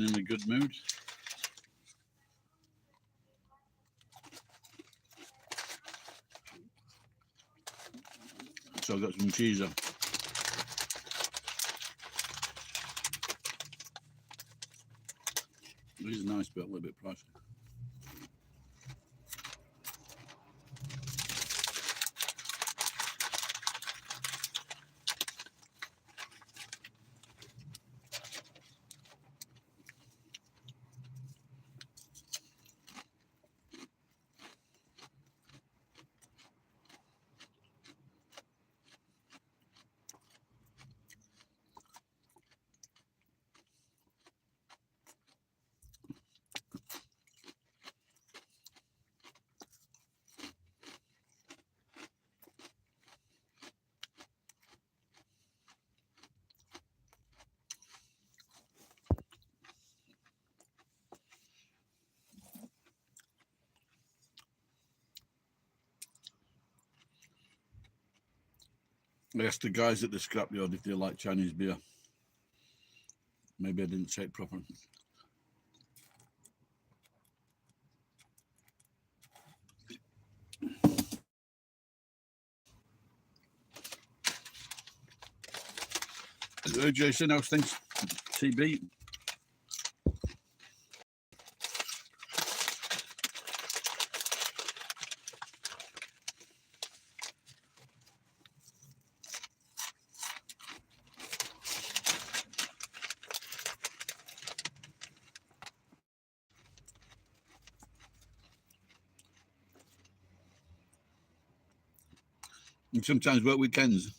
in a good mood. So I've got some cheese on. This is nice, but a little bit pricey. I asked the guys at the scrapyard if they like Chinese beer. Maybe I didn't say it properly. Jason, how's things? TB? And sometimes work weekends.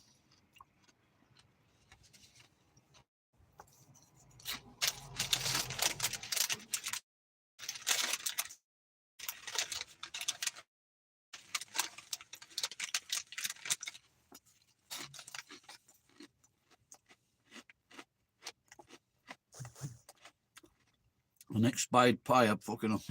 An expired pie up fucking up.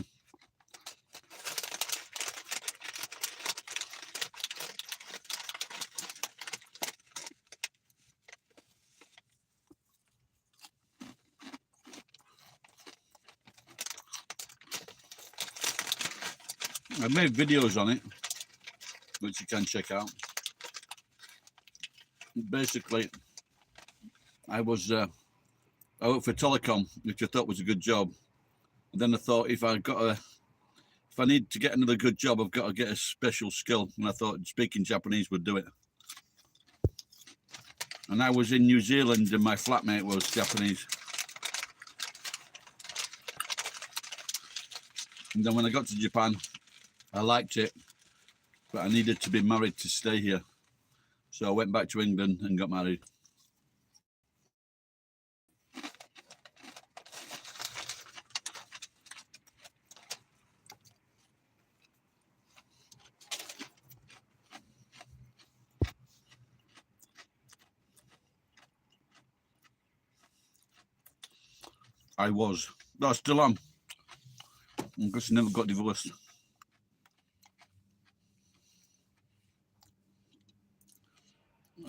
I made videos on it, which you can check out. Basically, I worked for telecom, which I thought was a good job. And then I thought if I need to get another good job, I've got to get a special skill. And I thought speaking Japanese would do it. And I was in New Zealand and my flatmate was Japanese. And then when I got to Japan, I liked it, but I needed to be married to stay here. So I went back to England and got married. I was. No, I still am. I guess I never got divorced.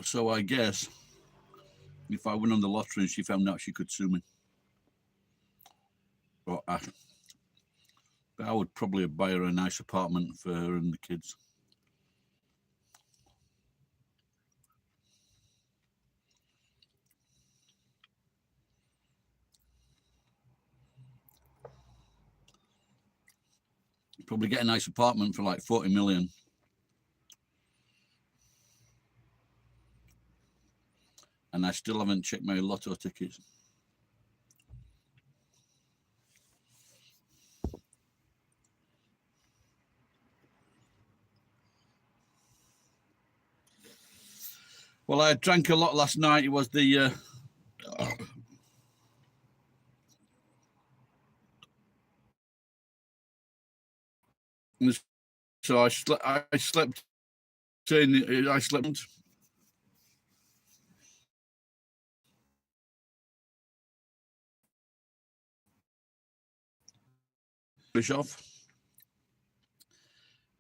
So I guess if I win on the lottery and she found out, she could sue me. But I would probably buy her a nice apartment for her and the kids. Probably get a nice apartment for like 40 million. And I still haven't checked my lotto tickets. Well, I drank a lot last night. It was the so I slept fish off,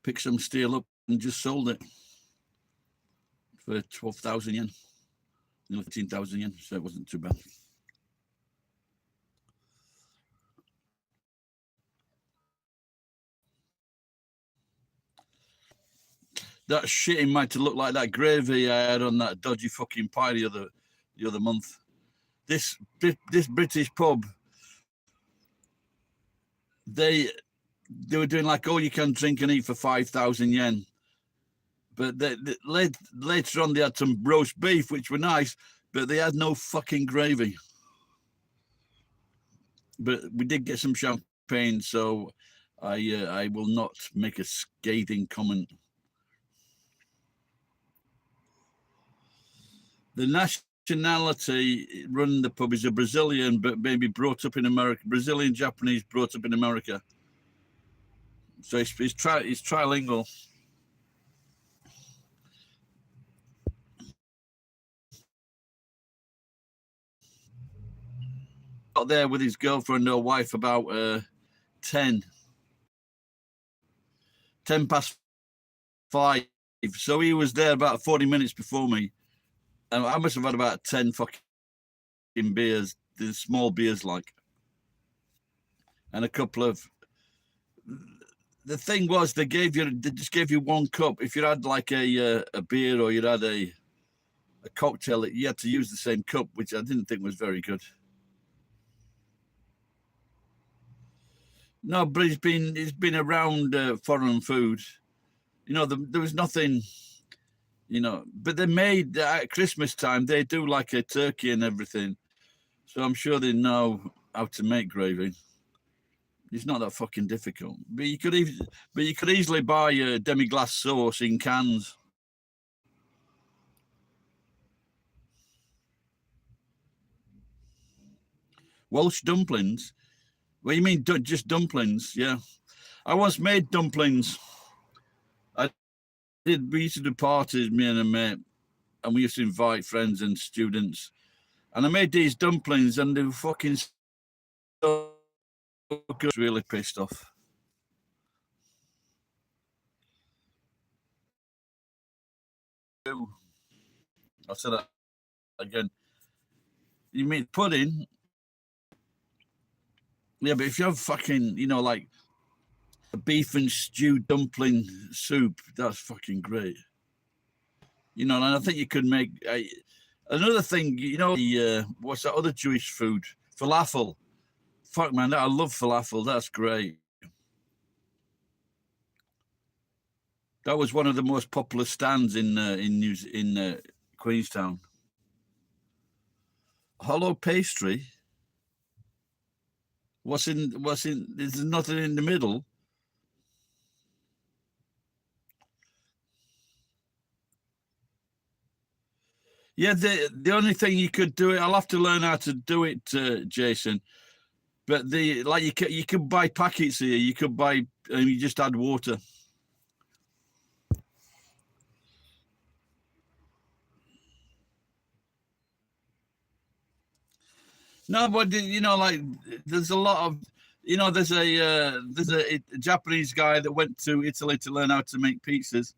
picked some steel up and just sold it for 12,000 yen, 15,000 yen, so it wasn't too bad. that shit in might to look like that gravy I had on that dodgy fucking pie the other month. This British pub, they were doing like all you can drink and eat for 5,000 yen. But later on, they had some roast beef, which were nice, but they had no fucking gravy. But we did get some champagne, so I will not make a scathing comment. The nationality running the pub is a Brazilian, but maybe brought up in America. Brazilian Japanese brought up in America. So he's trilingual. Got there with his girlfriend or wife about 10 past 5. So he was there about 40 minutes before me. And I must have had about 10 fucking beers, the small beers like. And a couple of... The thing was, they just gave you one cup. If you had like a beer or you had a cocktail, you had to use the same cup, which I didn't think was very good. No, but he's been around foreign food. You know, there was nothing, you know, but they made at Christmas time, they do like a turkey and everything. So I'm sure they know how to make gravy. It's not that fucking difficult. But you could easily buy a demi-glace sauce in cans. Welsh dumplings? What do you mean, just dumplings? Yeah. I once made dumplings. We used to do parties, me and a mate, and we used to invite friends and students. And I made these dumplings, and they were fucking so good. Really pissed off. I said that again. You mean pudding? Yeah, but if you have fucking, you know, like a beef and stew dumpling soup, that's fucking great. You know, and I think you could make another thing. You know, what's that other Jewish food? Falafel. Fuck man, I love falafel. That's great. That was one of the most popular stands in Queenstown. Hollow pastry. What's in? There's nothing in the middle. Yeah, the only thing you could do it. I'll have to learn how to do it, Jason. But you could buy packets here. You could buy, and you just add water. No, but you know, like there's a lot of, you know, there's a Japanese guy that went to Italy to learn how to make pizzas,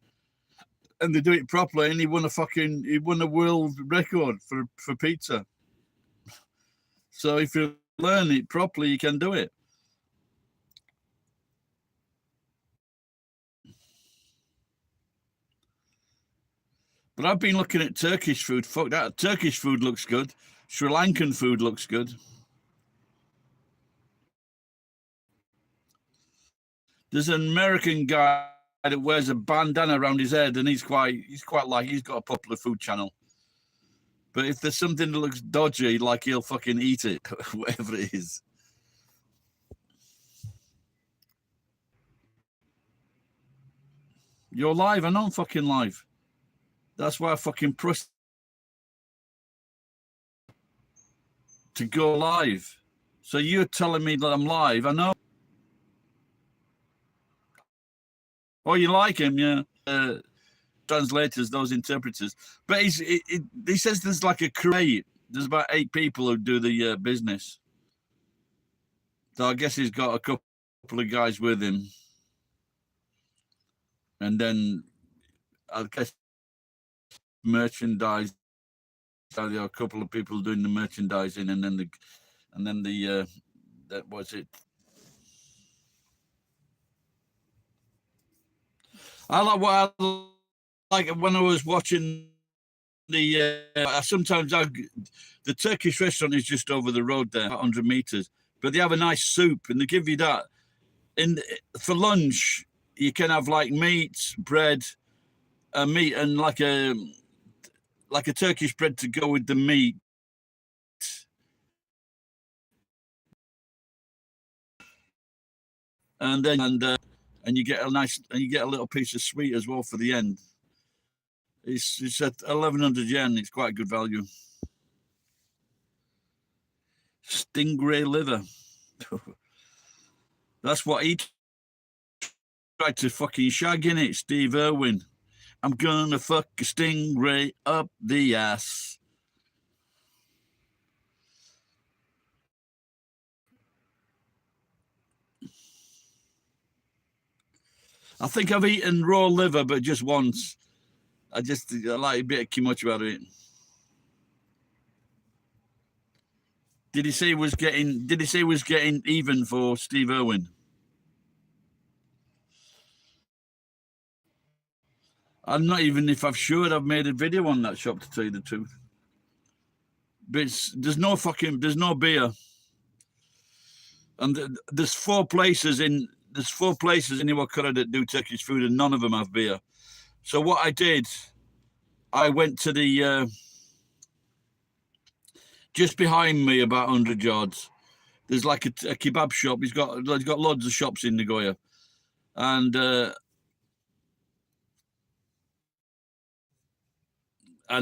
and they do it properly, and he won a world record for pizza. So if you learn it properly, you can do it. But I've been looking at Turkish food. Fuck that. Turkish food looks good. Sri Lankan food looks good. There's an American guy that wears a bandana around his head, and he's quite like he's got a popular food channel. But if there's something that looks dodgy, like he'll fucking eat it, whatever it is. You're live. I know I'm fucking live. That's why I fucking pressed to go live. So you're telling me that I'm live. I know. Oh, you like him, yeah. Translators, those interpreters. But he says there's like a crate. There's about 8 people who do the business. So I guess he's got a couple of guys with him. And then I guess merchandise. So there are a couple of people doing the merchandising, and then that was it. I like what I like when I was watching the the Turkish restaurant is just over the road there, about 100 meters. But they have a nice soup, and they give you that. In for lunch, you can have like meat, bread, meat, and like a Turkish bread to go with the meat. And you get a little piece of sweet as well for the end. It's at 1,100 yen. It's quite good value. Stingray liver. That's what he tried to fucking shag in it, Steve Irwin. I'm gonna fuck a stingray up the ass. I think I've eaten raw liver, but just once. I like a bit too much about it. Did he say he was getting even for Steve Irwin? I'm not even if I've sure I've made a video on that shop, to tell you the truth. But there's no beer, and there's four places in Iwakura that do Turkish food, and none of them have beer. So what I did, I went to the just behind me, about 100 yards. There's like a kebab shop. He's got loads of shops in Nagoya, and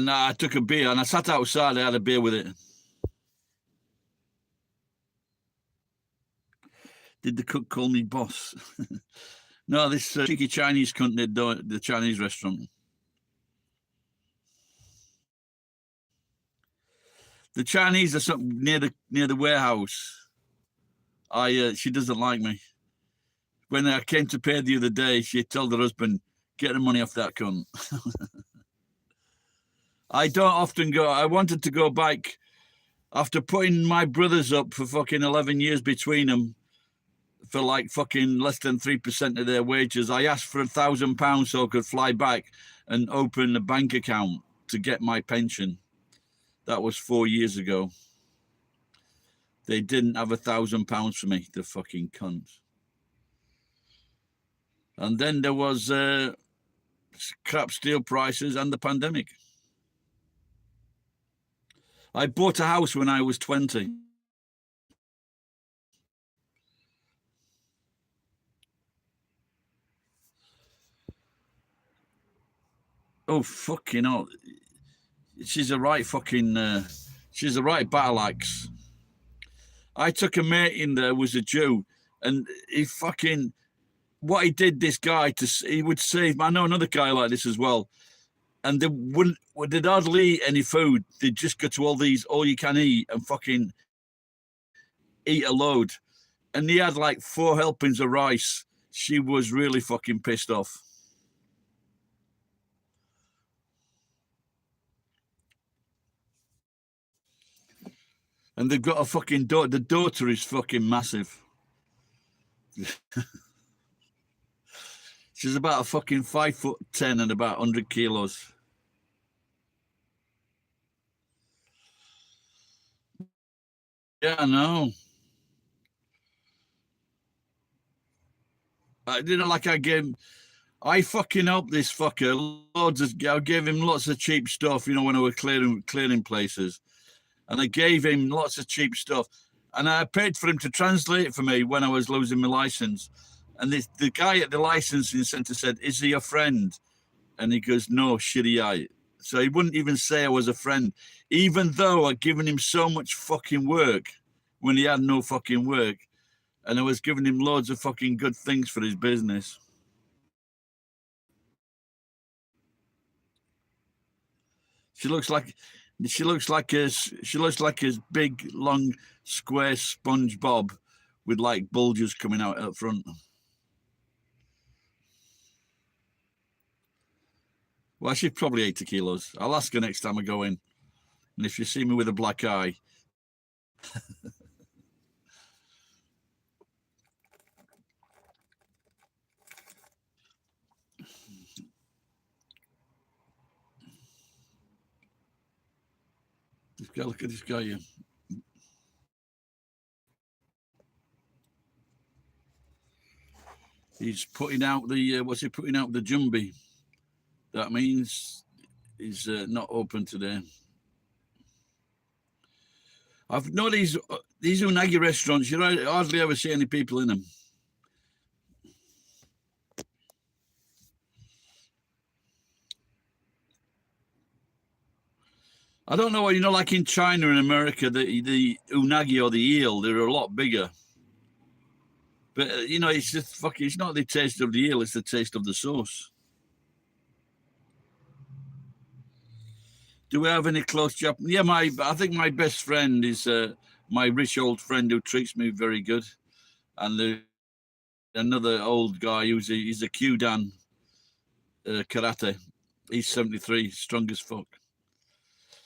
I took a beer and I sat outside. I had a beer with it. Did the cook call me boss? No, this cheeky Chinese cunt did the Chinese restaurant. The Chinese are something near the warehouse. She doesn't like me. When I came to pay the other day, she told her husband, "Get the money off that cunt." I don't often go. I wanted to go back after putting my brothers up for fucking 11 years between them for like fucking less than 3% of their wages. I asked for £1,000 so I could fly back and open a bank account to get my pension. That was 4 years ago. They didn't have £1,000 for me, the fucking cunts. And then there was crap steel prices and the pandemic. I bought a house when I was 20. Oh, fucking hell. She's a right battle axe. I took a mate in there, was a Jew, and what he did, this guy, he would save, I know another guy like this as well, and they'd hardly eat any food. They'd just go to all you can eat and fucking eat a load. And he had like 4 helpings of rice. She was really fucking pissed off. And they've got a fucking daughter. The daughter is fucking massive. She's about a fucking 5'10" and about 100 kilos. Yeah, I know. I fucking helped this fucker I gave him lots of cheap stuff, when I was clearing places. And I gave him lots of cheap stuff. And I paid for him to translate it for me when I was losing my license. And the guy at the licensing center said, "Is he a friend?" And he goes, "No, shitty eye." So he wouldn't even say I was a friend, even though I'd given him so much fucking work when he had no fucking work. And I was giving him loads of fucking good things for his business. She looks like a big, long, square SpongeBob with like bulges coming out up front. Well, she's probably 80 kilos. I'll ask her next time I go in. And if you see me with a black eye, Look at this guy here. He's putting out the what's he putting out the jumby? That means he's not open today. I've know these unagi restaurants. You hardly ever see any people in them. I don't know what like in China and America, the unagi or the eel, they're a lot bigger. But it's just fucking. It's not the taste of the eel; it's the taste of the sauce. Do we have any close Japan? Yeah, I think my best friend is my rich old friend who treats me very good, and another old guy he's a Kyudan karate. He's 73, strong as fuck.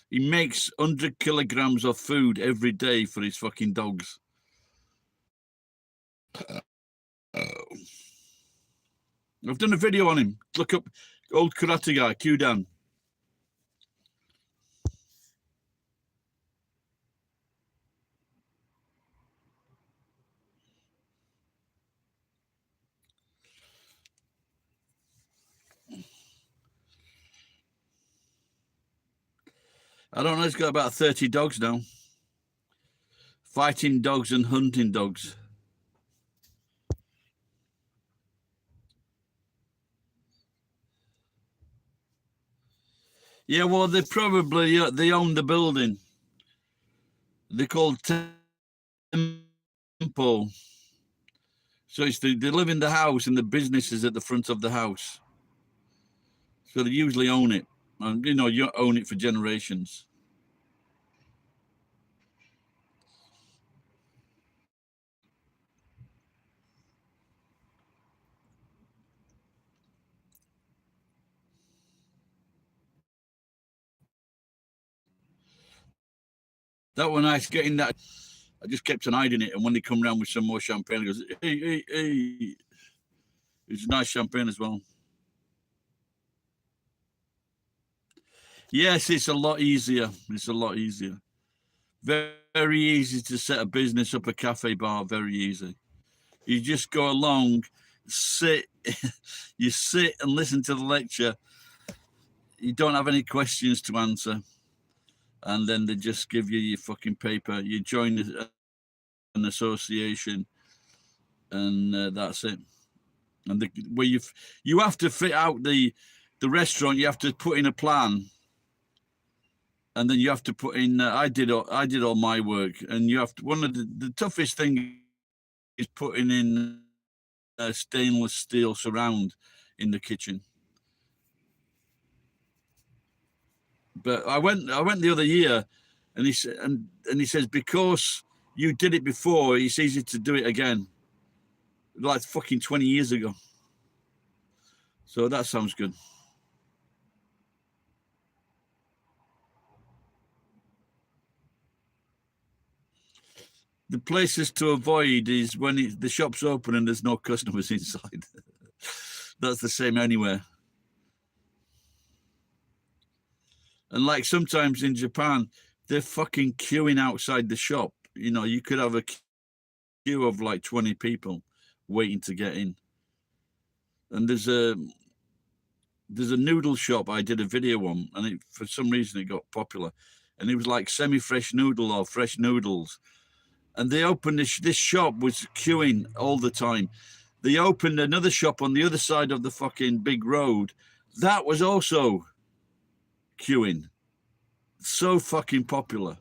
He makes 100 kilograms of food every day for his fucking dogs. I've done a video on him. Look up old karate guy, Kyudan. I don't know, he's got about 30 dogs now. Fighting dogs and hunting dogs. Yeah, well, they probably they own the building. They're called Temple. So they live in the house and the business is at the front of the house. So they usually own it. And, you own it for generations. That one nice getting that. I just kept on hiding it. And when they come around with some more champagne, it goes, hey, hey, hey. It's nice champagne as well. Yes, it's a lot easier. It's a lot easier. Very, very easy to set a business up, a cafe bar, very easy. You just go along, sit, you sit and listen to the lecture. You don't have any questions to answer. And then they just give you your fucking paper. You join an association and that's it. And where you have to fit out the restaurant, you have to put in a plan. And then you have to put in. I did all my work, and you have to. One of the toughest thing is putting in a stainless steel surround in the kitchen. But I went the other year, and he said, and he says because you did it before, it's easy to do it again. Like fucking 20 years ago. So that sounds good. The places to avoid is when the shop's open and there's no customers inside. That's the same anywhere. And like sometimes in Japan, they're fucking queuing outside the shop. You could have a queue of like 20 people waiting to get in. And there's a noodle shop I did a video on, and for some reason it got popular. And it was like semi-fresh noodle or fresh noodles. And they opened this shop was queuing all the time. They opened another shop on the other side of the fucking big road. That was also queuing. So fucking popular.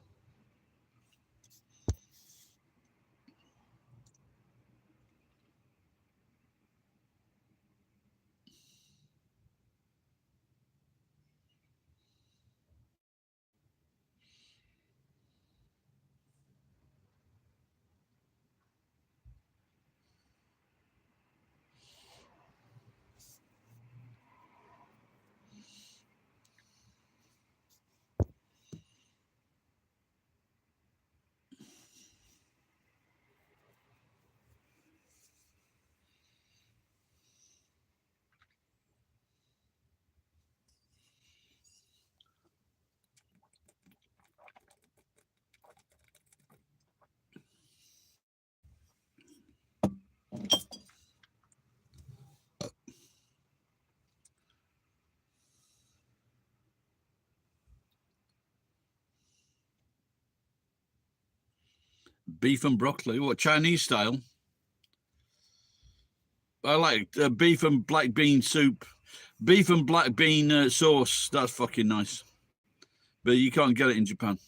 Beef and broccoli. What, Chinese style? I like beef and black bean soup. Beef and black bean sauce. That's fucking nice. But you can't get it in Japan.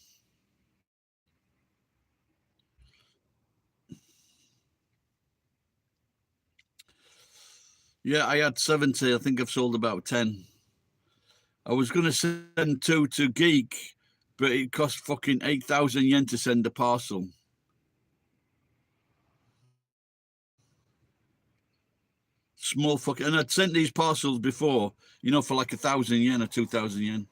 Yeah, I had 70. I think I've sold about 10. I was going to send 2 to Geek, but it cost fucking 8,000 yen to send a parcel. Small fucking, and I'd sent these parcels before, you know, for like 1,000 yen or 2,000 yen.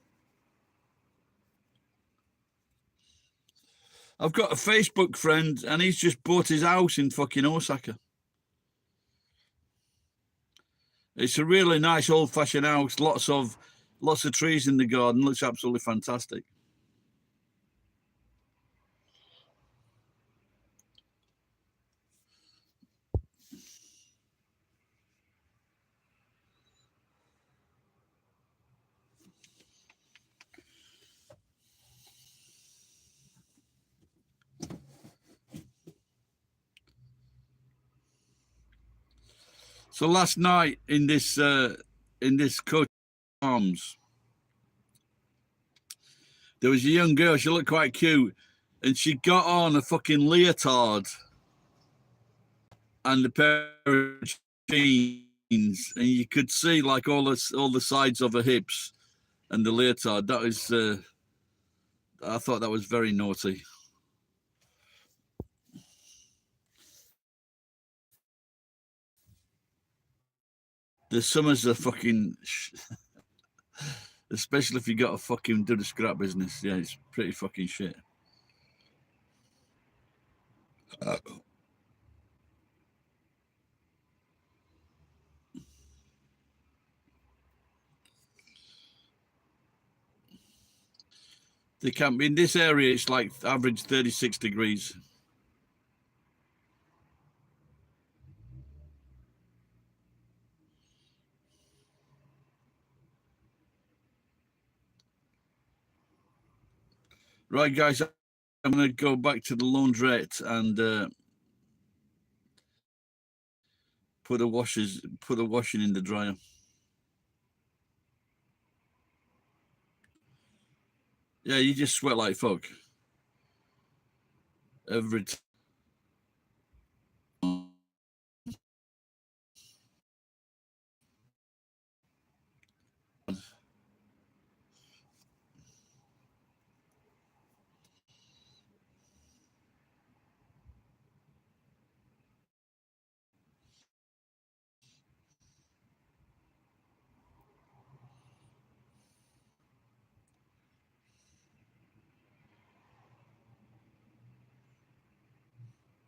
I've got a Facebook friend, and he's just bought his house in fucking Osaka. It's a really nice old-fashioned house. Lots of trees in the garden. Looks absolutely fantastic. So last night in this coach arms, there was a young girl. She looked quite cute, and she got on a fucking leotard and a pair of jeans, and you could see like all the sides of her hips and the leotard. That was, I thought that was very naughty. The summers are fucking, especially if you got to fucking do the scrap business. Yeah, it's pretty fucking shit. They can't be in this area. It's like average 36 degrees. Right, guys, I'm going to go back to the laundrette and put the washing in the dryer. Yeah, you just sweat like fuck every time.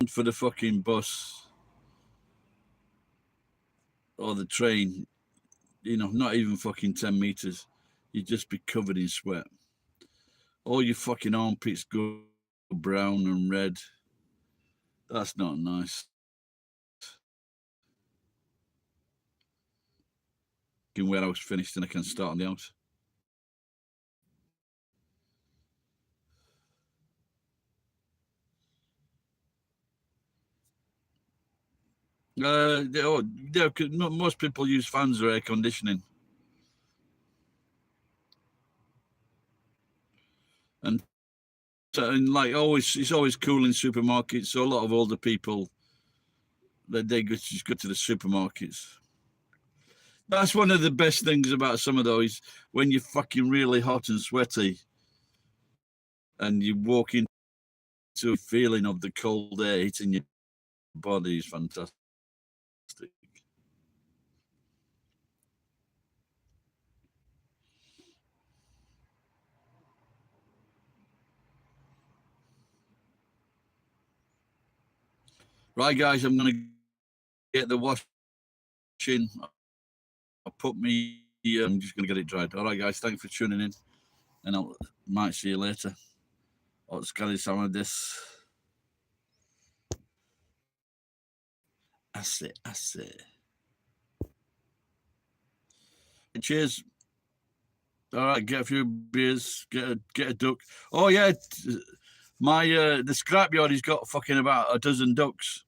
For the fucking bus or the train, you know, not even fucking 10 meters. You'd just be covered in sweat. All your fucking armpits go brown and red. That's not nice. Warehouse finished and I can start on the house. Most people use fans or air conditioning. And like always, it's always cool in supermarkets. So a lot of older people, they just go to the supermarkets. That's one of the best things about some of those, when you're fucking really hot and sweaty and you walk into a feeling of the cold air hitting your body is fantastic. Right, guys, I'm going to get the washing. I'll put me, I'm just going to get it dried. All right, guys, thanks for tuning in. And I might see you later. お疲れ様です。汗。Cheers. All right, get a few beers, get a duck. Oh yeah, My the scrapyard has got fucking about a dozen ducks.